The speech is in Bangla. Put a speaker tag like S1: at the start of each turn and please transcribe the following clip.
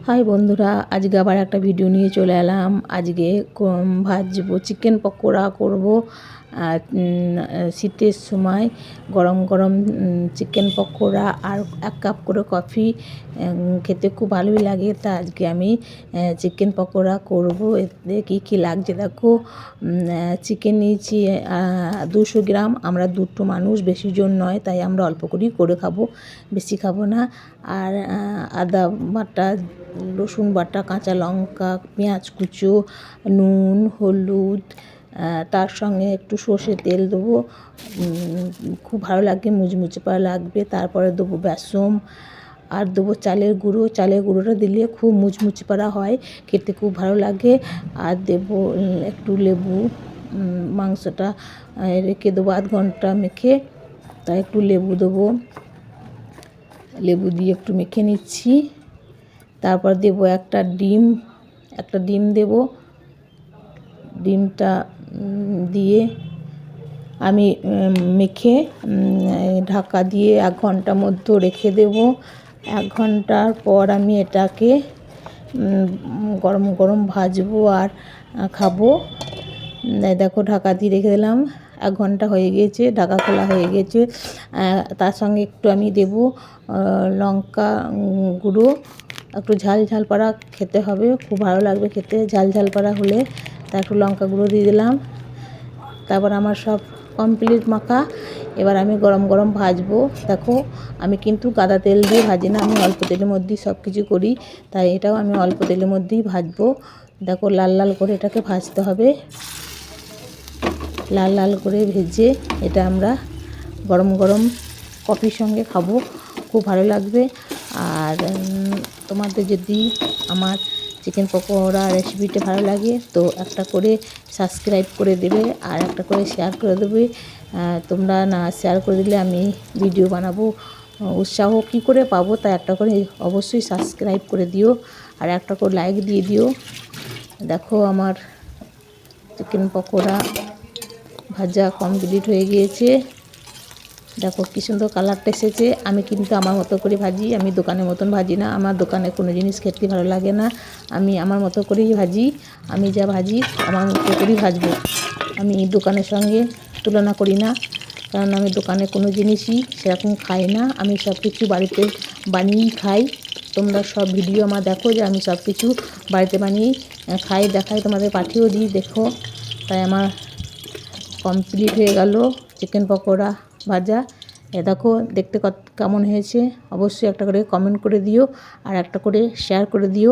S1: হাই বন্ধুরা, আজকে আবার একটা ভিডিও নিয়ে চলে এলাম। আজকে ভাজবো চিকেন পকোড়া করব। শীতের সময় গরম গরম চিকেন পকোড়া আর 1 কাপ করে কফি খেতে খুব ভালোই লাগে। তা আজকে আমি চিকেন পকোড়া করব। এতে কী কী লাগছে দেখো। চিকেন নিয়েছি 200 গ্রাম। আমরা দুটো মানুষ, বেশি জন নয়, তাই আমরা অল্প করেই করে খাবো, বেশি খাবো না। আর আদা বাটা, রসুন বাটা, কাঁচা লঙ্কা, পেঁয়াজ কুচো, নুন, হলুদ, তার সঙ্গে একটু সর্ষে তেল দেবো, খুব ভালো লাগবে, মুচমুচে পারা লাগবে। তারপরে দেবো বেসন আর দেবো চালের গুঁড়ো। চালের গুঁড়োটা দিলে খুব মুচমুচে পারা হয়, খেতে খুব ভালো লাগে। আর দেবো একটু লেবু। মাংসটা রেখে দেবো 1/2 ঘন্টা মেখে, তাই একটু লেবু দেবো। লেবু দিয়ে একটু মেখে নিচ্ছি। তারপর দেবো একটা ডিম দেব। ডিমটা দিয়ে আমি মেখে ঢাকা দিয়ে 1 ঘন্টা মতো রেখে দেব। 1 ঘন্টার পর আমি এটাকে গরম গরম ভাজবো আর খাবো। দেখো, ঢাকা দিয়ে রেখে দিলাম, 1 ঘন্টা হয়ে গিয়েছে, ঢাকা খোলা হয়ে গেছে। তার সঙ্গে একটু আমি দেবো লঙ্কা গুঁড়ো। একটু ঝাল ঝাল পাড়া খেতে হবে, খুব ভালো লাগবে খেতে ঝাল ঝাল পাড়া হলে। তা একটু লঙ্কা গুঁড়ো দিয়ে দিলাম। তারপর আমার সব কমপ্লিট মাখা। এবার আমি গরম গরম ভাজবো। দেখো, আমি কিন্তু গাদা তেল দিয়ে ভাজি না, আমি অল্প তেলের মধ্যেই সব কিছু করি, তাই এটাও আমি অল্প তেলের মধ্যেই ভাজবো। দেখো, লাল লাল করে এটাকে ভাজতে হবে। লাল লাল করে ভেজে এটা আমরা গরম গরম কফির সঙ্গে খাবো, খুব ভালো লাগবে। আর তোমাদের যদি আমার চিকেন পকোড়া রেসিপিটা ভালো লাগে তো একটা করে সাবস্ক্রাইব করে দেবে আর একটা করে শেয়ার করে দেবে। তোমরা না শেয়ার করে দিলে আমি ভিডিও বানাবো উৎসাহ কী করে পাবো, তাই একটা করে অবশ্যই সাবস্ক্রাইব করে দিও আর একটা করে লাইক দিয়ে দিও। দেখো, আমার চিকেন পকোড়া ভাজা কমপ্লিট হয়ে গিয়েছে। দেখো কি সুন্দর কালারটা এসেছে। আমি কিন্তু আমার মতো করে ভাজি, আমি দোকানের মতন ভাজি না। আমার দোকানে কোনো জিনিস খেতে ভালো লাগে না, আমি আমার মতো করেই ভাজি। আমি যা ভাজি আমার মতো করেই ভাজবো, আমি দোকানের সঙ্গে তুলনা করি না, কারণ আমি দোকানে কোনো জিনিসই সেরকম খাই না। আমি সব কিছু বাড়িতে বানিয়েই খাই। তোমরা সব ভিডিও আমার দেখো যে আমি সব কিছু বাড়িতে বানিয়েই খাই, দেখাই, তোমাদের পাঠিয়েও দিই, দেখো। তাই আমার কমপ্লিট হয়ে গেল চিকেন পকোড়া ভাজা। দেখো দেখতে কেমন হয়েছে, অবশ্যই একটা করে কমেন্ট করে দিও আর একটা করে শেয়ার করে দিও।